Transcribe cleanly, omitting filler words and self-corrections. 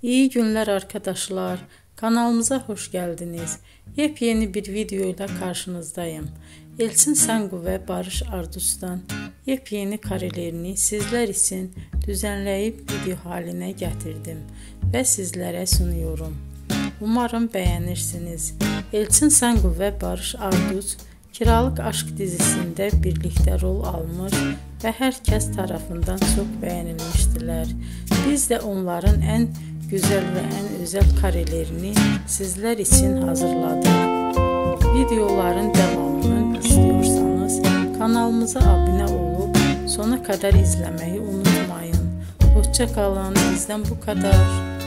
İyi günler arkadaşlar. Kanalımıza hoş geldiniz. Yepyeni bir video ile karşınızdayım. Elçin Sangu ve Barış Ardus'tan yepyeni karelerini sizler için düzenleyip video haline getirdim ve sizlere sunuyorum. Umarım beğenirsiniz. Elçin Sangu ve Barış Ardus Kiralık Aşk dizisinde birlikte rol almış ve herkes tarafından çok beğenilmiştiler. Biz de onların en güzel ve en özel karelerini sizler için hazırladık. Videoların devamını istiyorsanız kanalımıza abone olup sona kadar izlemeyi unutmayın. Hoşça kalın. Bizden bu kadar.